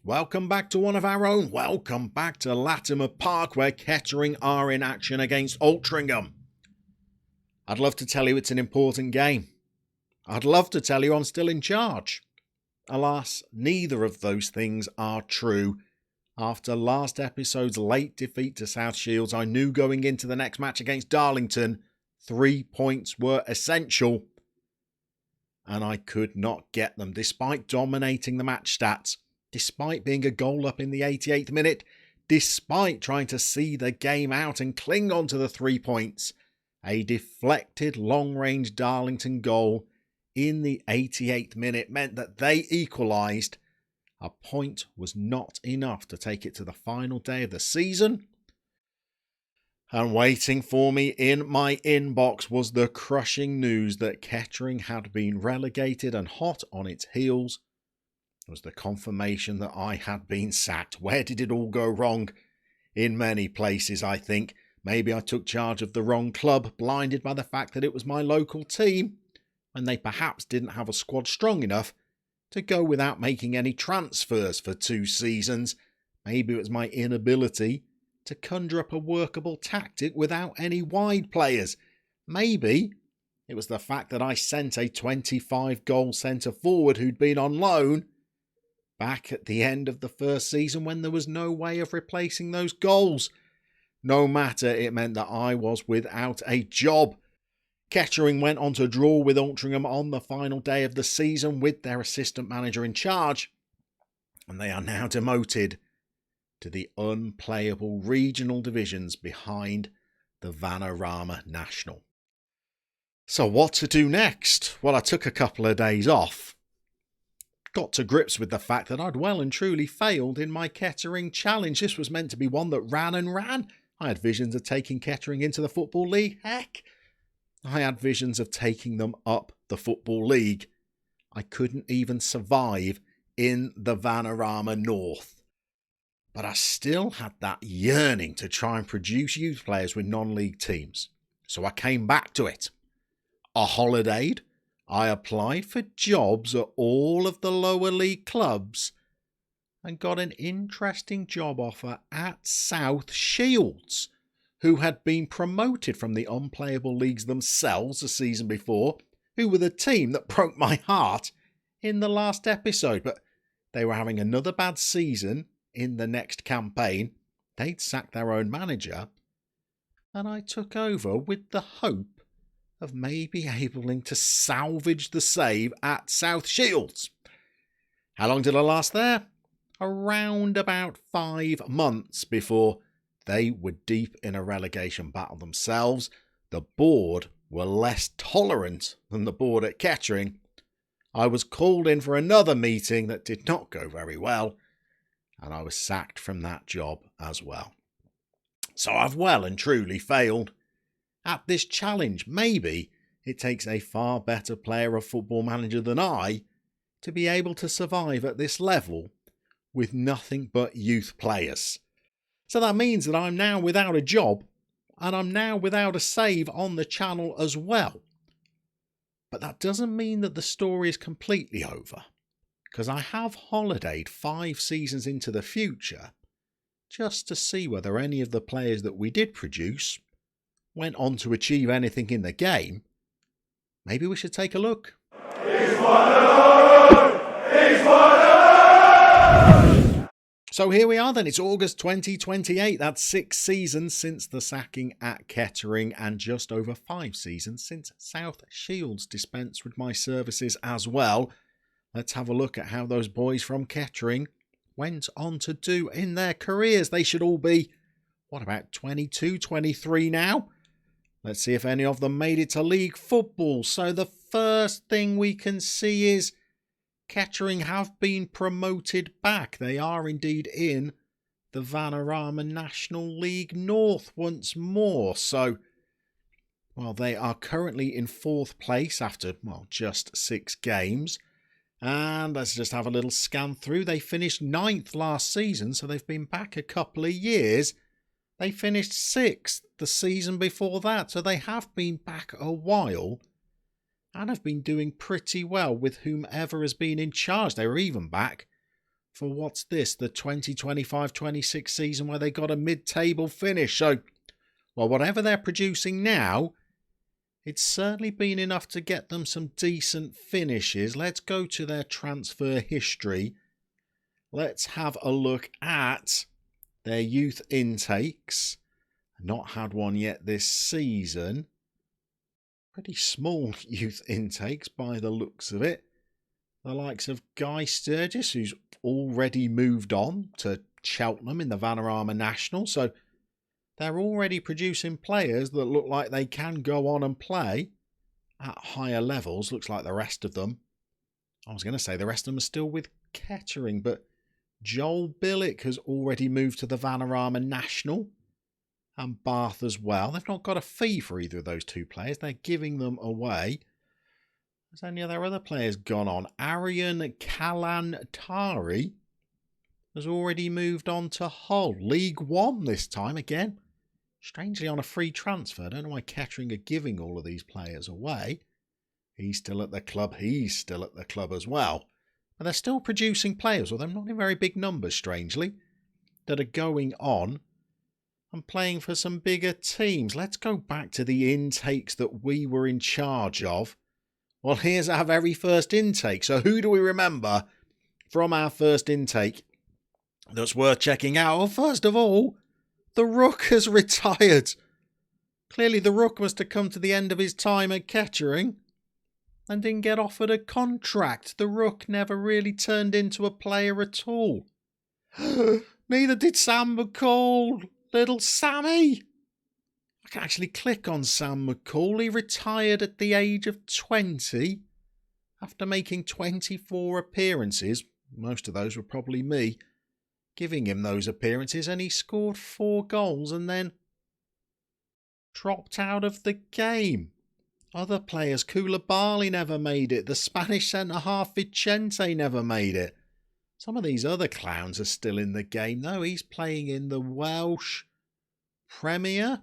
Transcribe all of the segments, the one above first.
Welcome back to one of our own. Welcome back to Latimer Park, where Kettering are in action against Altrincham. I'd love to tell you it's an important game. I'd love to tell you I'm still in charge. Alas, neither of those things are true. After last episode's late defeat to South Shields, I knew going into the next match against Darlington, 3 points were essential. And I could not get them, despite dominating the match stats, despite being a goal up in the 88th minute, despite trying to see the game out and cling on to the 3 points. A deflected long-range Darlington goal in the 88th minute meant that they equalised. A point was not enough to take it to the final day of the season. And waiting for me in my inbox was the crushing news that Kettering had been relegated, and hot on its heels was the confirmation that I had been sacked. Where did it all go wrong? In many places, I think. Maybe I took charge of the wrong club, blinded by the fact that it was my local team, and they perhaps didn't have a squad strong enough to go without making any transfers for 2 seasons. Maybe it was my inability to conjure up a workable tactic without any wide players. Maybe it was the fact that I sent a 25-goal centre-forward who'd been on loan back at the end of the first season when there was no way of replacing those goals. No matter, it meant that I was without a job. Kettering went on to draw with Altrincham on the final day of the season with their assistant manager in charge, and they are now demoted to the unplayable regional divisions behind the Vanarama National. So what to do next? Well, I took a couple of days off. Got to grips with the fact that I'd well and truly failed in my Kettering challenge. This was meant to be one that ran and ran. I had visions of taking Kettering into the Football League. Heck, I had visions of taking them up the Football League. I couldn't even survive in the Vanarama North. But I still had that yearning to try and produce youth players with non-league teams. So I came back to it. I holidayed. I applied for jobs at all of the lower league clubs and got an interesting job offer at South Shields, who had been promoted from the unplayable leagues themselves the season before, who were the team that broke my heart in the last episode. But they were having another bad season in the next campaign. They'd sacked their own manager, and I took over with the hope of maybe able to salvage the save at South Shields. How long did I last there? Around about 5 months before they were deep in a relegation battle themselves. The board were less tolerant than the board at Kettering. I was called in for another meeting that did not go very well, and I was sacked from that job as well. So I've well and truly failed at this challenge. Maybe it takes a far better player of Football Manager than I to be able to survive at this level with nothing but youth players. So that means that I'm now without a job, and I'm now without a save on the channel as well. But that doesn't mean that the story is completely over, because I have holidayed 5 seasons into the future just to see whether any of the players that we did produce went on to achieve anything in the game. Maybe we should take a look. He's one alone! He's one alone! So here we are then, it's August 2028. That's 6 seasons since the sacking at Kettering and just over 5 seasons since South Shields dispensed with my services as well. Let's have a look at how those boys from Kettering went on to do in their careers. They should all be, about 22, 23 now? Let's see if any of them made it to league football. So the first thing we can see is Kettering have been promoted back. They are indeed in the Vanarama National League North once more. So, they are currently in 4th place after, just 6 games. And let's just have a little scan through. They finished 9th last season, so they've been back a couple of years. They finished 6th the season before that, so they have been back a while and have been doing pretty well with whomever has been in charge. They were even back for what's this, the 2025-26 season where they got a mid-table finish. So, well, whatever they're producing now, it's certainly been enough to get them some decent finishes. Let's go to their transfer history. Let's have a look at their youth intakes. Not had one yet this season. Pretty small youth intakes by the looks of it. The likes of Guy Sturgis, who's already moved on to Cheltenham in the Vanarama National. So they're already producing players that look like they can go on and play at higher levels. Looks like the rest of them. I was going to say the rest of them are still with Kettering, but Joel Billick has already moved to the Vanarama National and Bath as well. They've not got a fee for either of those two players. They're giving them away. Has any of their other players gone on? Aryan Kalantari has already moved on to Hull. League One this time again. Strangely on a free transfer. I don't know why Kettering are giving all of these players away. He's still at the club. He's still at the club as well. But they're still producing players, although not in very big numbers, strangely, that are going on and playing for some bigger teams. Let's go back to the intakes that we were in charge of. Well, here's our very first intake. So who do we remember from our first intake that's worth checking out? Well, first of all, the Rook has retired. Clearly the Rook was to come to the end of his time at Kettering and didn't get offered a contract. The Rook never really turned into a player at all. Neither did Sam McCall. Little Sammy. I can actually click on Sam McCall. He retired at the age of 20 after making 24 appearances. Most of those were probably me giving him those appearances, and he scored 4 goals and then dropped out of the game. Other players, Koulibaly never made it. The Spanish centre-half Vicente never made it. Some of these other clowns are still in the game, though. He's playing in the Welsh Premier.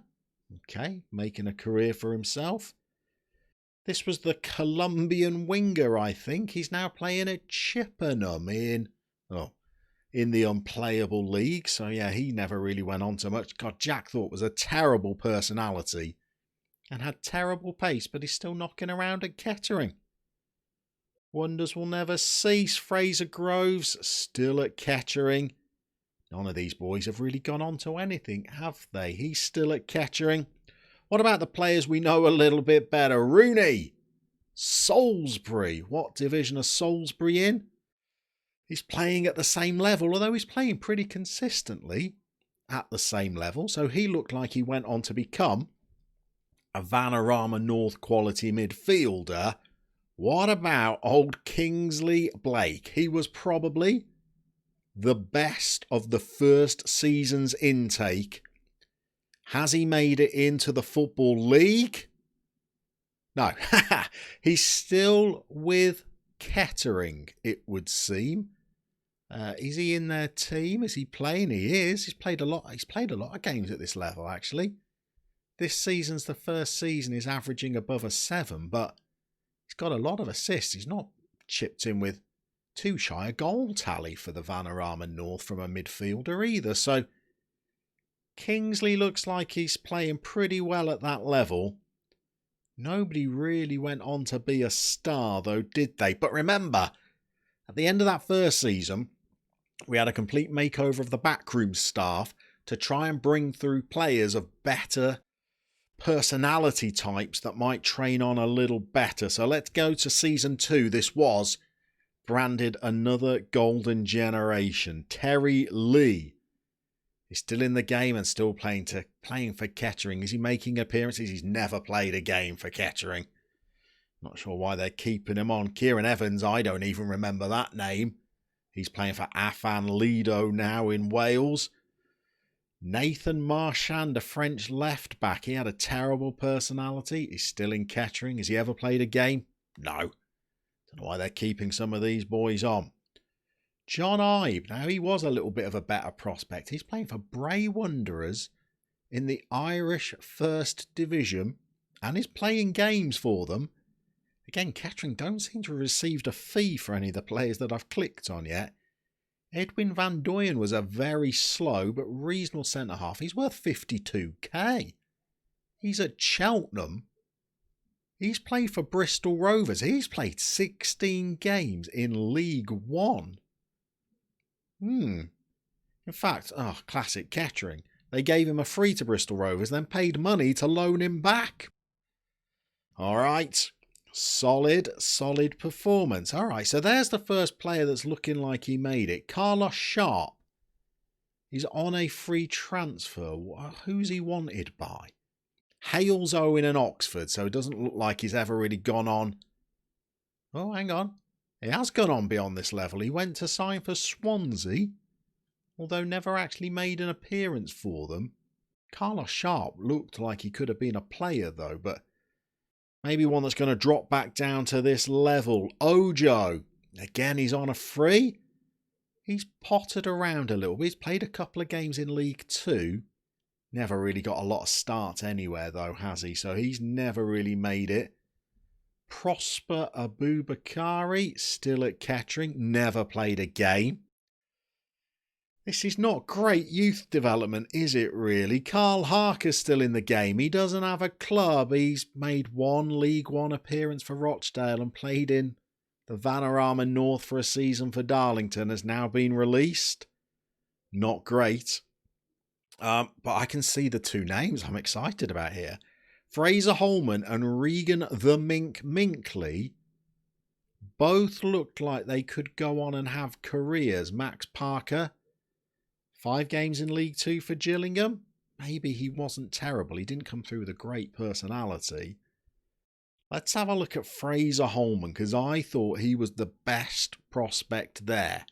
Okay, making a career for himself. This was the Colombian winger, I think. He's now playing at Chippenham in the unplayable league. So, yeah, he never really went on to much. God, Jack Thorpe was a terrible personality and had terrible pace, but he's still knocking around at Kettering. Wonders will never cease. Fraser Groves still at Kettering. None of these boys have really gone on to anything, have they? He's still at Kettering. What about the players we know a little bit better? Rooney, Salisbury. What division is Salisbury in? He's playing at the same level, although he's playing pretty consistently at the same level. So he looked like he went on to become a Vanarama North quality midfielder. What about old Kingsley Blake? He was probably the best of the first season's intake. Has he made it into the Football League? No. He's still with Kettering, it would seem. Is he in their team? Is he playing? He is. He's played a lot of games at this level, actually. This season's the first season he's averaging above a 7, but he's got a lot of assists. He's not chipped in with too shy a goal tally for the Vanarama North from a midfielder either. So Kingsley looks like he's playing pretty well at that level. Nobody really went on to be a star though, did they? But remember, at the end of that first season, we had a complete makeover of the backroom staff to try and bring through players of better personality types that might train on a little better. So let's go to season 2. This was branded another golden generation. Terry Lee is still in the game and still playing for Kettering. Is he making appearances? He's never played a game for Kettering. Not sure why they're keeping him on. Kieran Evans, I don't even remember that name. He's playing for Afan Lido now in Wales. Nathan Marchand, a French left back. He had a terrible personality. He's still in Kettering. Has he ever played a game? No. Don't know why they're keeping some of these boys on. John Ibe. Now, he was a little bit of a better prospect. He's playing for Bray Wanderers in the Irish First Division and is playing games for them. Again, Kettering don't seem to have received a fee for any of the players that I've clicked on yet. Edwin Van Duyen was a very slow but reasonable centre-half. He's worth 52k. He's at Cheltenham. He's played for Bristol Rovers. He's played 16 games in League One. In fact, classic Kettering. They gave him a free to Bristol Rovers, then paid money to loan him back. All right. Solid performance. All right, so there's the first player that's looking like he made it. Carlos Sharp. He's on a free transfer. Who's he wanted by? Hales, Owen and Oxford, so it doesn't look like he's ever really gone on. Oh, hang on. He has gone on beyond this level. He went to sign for Swansea, although never actually made an appearance for them. Carlos Sharp looked like he could have been a player, though, but maybe one that's going to drop back down to this level. Ojo. Again, he's on a free. He's pottered around a little bit. He's played a couple of games in League Two. Never really got a lot of starts anywhere, though, has he? So he's never really made it. Prosper Abubakari, still at Kettering. Never played a game. This is not great youth development, is it really? Carl Harker's still in the game. He doesn't have a club. He's made one League One appearance for Rochdale and played in the Vanarama North for a season for Darlington. Has now been released. Not great. But I can see the two names I'm excited about here. Fraser Holman and Regan the Minkley both looked like they could go on and have careers. Max Parker, 5 games in League Two for Gillingham. Maybe he wasn't terrible. He didn't come through with a great personality. Let's have a look at Fraser Holman, because I thought he was the best prospect there.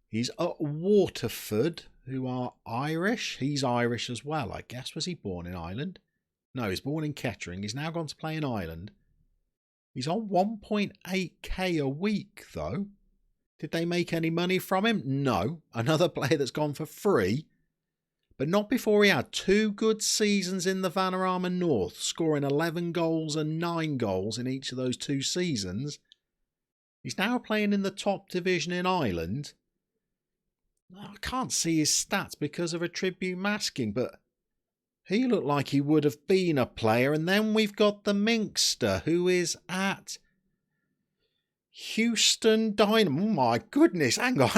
He's at Waterford, who are Irish. He's Irish as well, I guess. Was he born in Ireland? No, he's born in Kettering. He's now gone to play in Ireland. He's on 1.8k a week, though. Did they make any money from him? No. Another player that's gone for free. But not before he had 2 good seasons in the Vanarama North, scoring 11 goals and 9 goals in each of those 2 seasons. He's now playing in the top division in Ireland. I can't see his stats because of attribute masking, but he looked like he would have been a player. And then we've got the Minkster, who is at Houston Dynamo. Oh my goodness, hang on.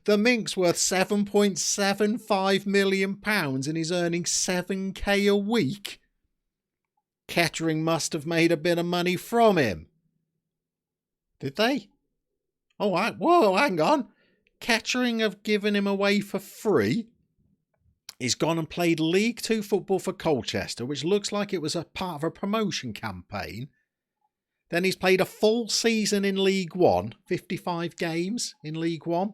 The Mink's worth £7.75 million and he's earning 7k a week. Kettering must have made a bit of money from him. Did they? Oh, whoa, hang on. Kettering have given him away for free. He's gone and played League Two football for Colchester, which looks like it was a part of a promotion campaign. Then he's played a full season in League One, 55 games in League One.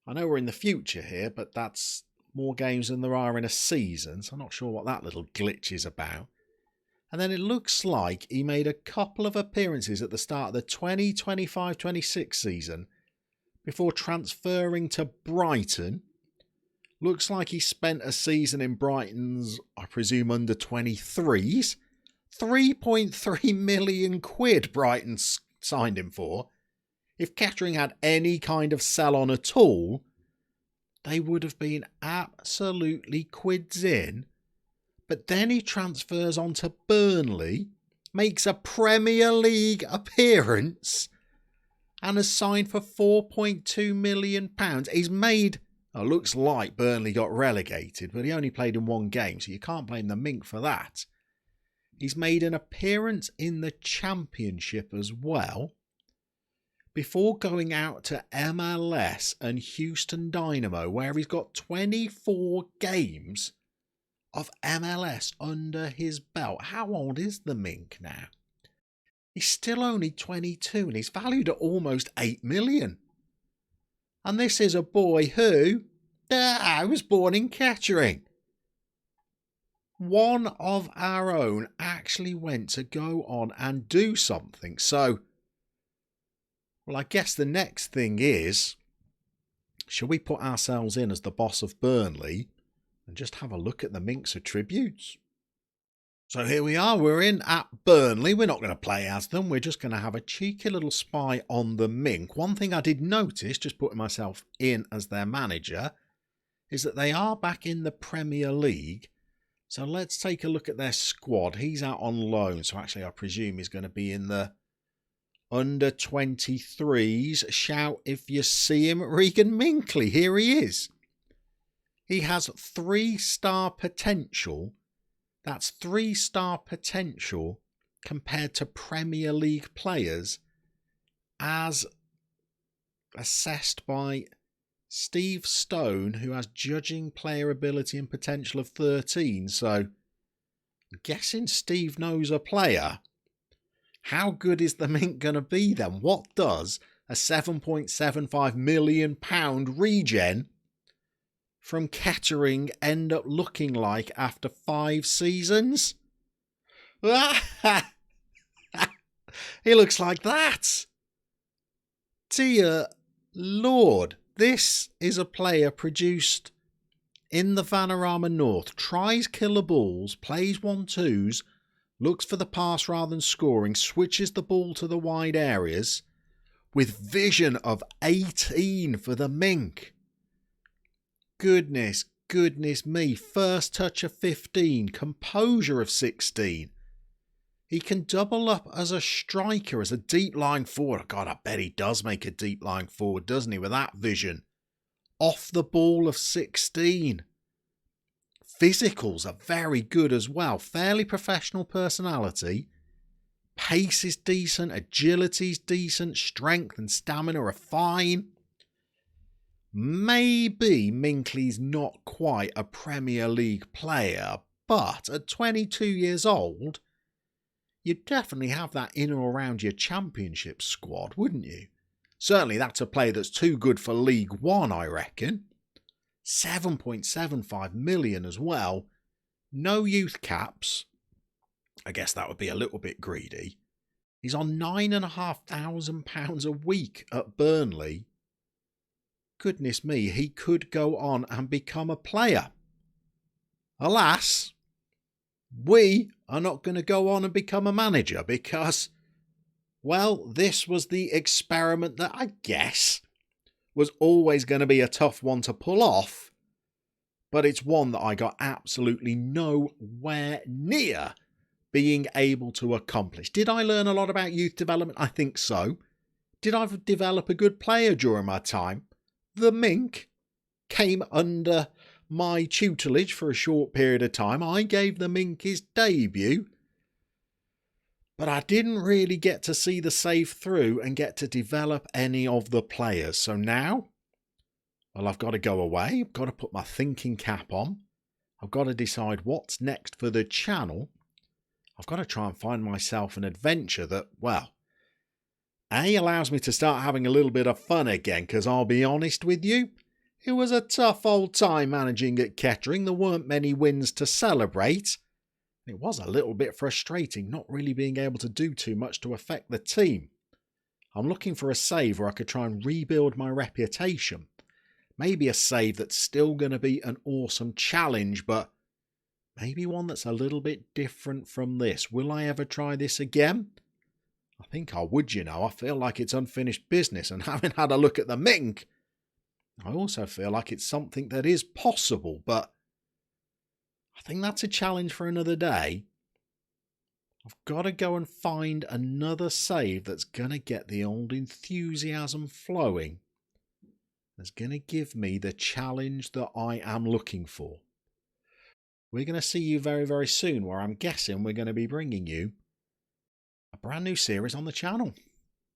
I know we're in the future here, but that's more games than there are in a season, so I'm not sure what that little glitch is about. And then it looks like he made a couple of appearances at the start of the 2025-26 season before transferring to Brighton. Looks like he spent a season in Brighton's, I presume, under 23s. 3.3 million quid Brighton signed him for. If Kettering had any kind of sell on at all, they would have been absolutely quids in. But then he transfers on to Burnley, makes a Premier League appearance, and has signed for £4.2 million. He's made, looks like Burnley got relegated, but he only played in 1 game, so you can't blame the Mink for that. He's made an appearance in the Championship as well, before going out to MLS and Houston Dynamo, where he's got 24 games of MLS under his belt. How old is the Mink now? He's still only 22 and he's valued at almost 8 million. And this is a boy who was born in Kettering. One of our own actually went to go on and do something. So, well, I guess the next thing is, shall we put ourselves in as the boss of Burnley and just have a look at the Mink's attributes? So here we are, we're in at Burnley. We're not going to play as them, we're just going to have a cheeky little spy on the Mink. One thing I did notice, just putting myself in as their manager, is that they are back in the Premier League. So let's take a look at their squad. He's out on loan, so actually I presume he's going to be in the under 23s. Shout if you see him. Regan Minkley, here he is. He has 3-star potential. That's 3-star potential compared to Premier League players as assessed by Steve Stone, who has judging player ability and potential of 13. So I'm guessing Steve knows a player. How good is the Mink going to be then? What does a £7.75 million regen from Kettering end up looking like after 5 seasons? He looks like that. Dear Lord, this is a player produced in the Vanarama North, tries killer balls, plays 1-2s, looks for the pass rather than scoring, switches the ball to the wide areas, with vision of 18 for the Mink. Goodness me. First touch of 15, composure of 16. He can double up as a striker, as a deep lying forward. God, I bet he does make a deep lying forward, doesn't he, with that vision? Off the ball of 16. Physicals are very good as well. Fairly professional personality. Pace is decent. Agility is decent. Strength and stamina are fine. Maybe Minkley's not quite a Premier League player, but at 22 years old, you'd definitely have that in or around your championship squad, wouldn't you? Certainly that's a player that's too good for League One, I reckon. 7.75 million as well. No youth caps. I guess that would be a little bit greedy. He's on £9,500 a week at Burnley. Goodness me, he could go on and become a player. Alas, we are not going to go on and become a manager because, well, this was the experiment that I guess was always going to be a tough one to pull off, but it's one that I got absolutely nowhere near being able to accomplish. Did I learn a lot about youth development? I think so. Did I develop a good player during my time? The Mink came under my tutelage for a short period of time. I gave the Mink his debut, but I didn't really get to see the save through and get to develop any of the players. So now, well, I've got to go away. I've got to put my thinking cap on. I've got to decide what's next for the channel. I've got to try and find myself an adventure that, well, A, allows me to start having a little bit of fun again, because I'll be honest with you, it was a tough old time managing at Kettering. There weren't many wins to celebrate. It was a little bit frustrating not really being able to do too much to affect the team. I'm looking for a save where I could try and rebuild my reputation. Maybe a save that's still going to be an awesome challenge, but maybe one that's a little bit different from this. Will I ever try this again? I think I would, you know. I feel like it's unfinished business, and having had a look at the Mink, I also feel like it's something that is possible, but I think that's a challenge for another day. I've got to go and find another save that's going to get the old enthusiasm flowing. That's going to give me the challenge that I am looking for. We're going to see you very, very soon, where I'm guessing we're going to be bringing you a brand new series on the channel.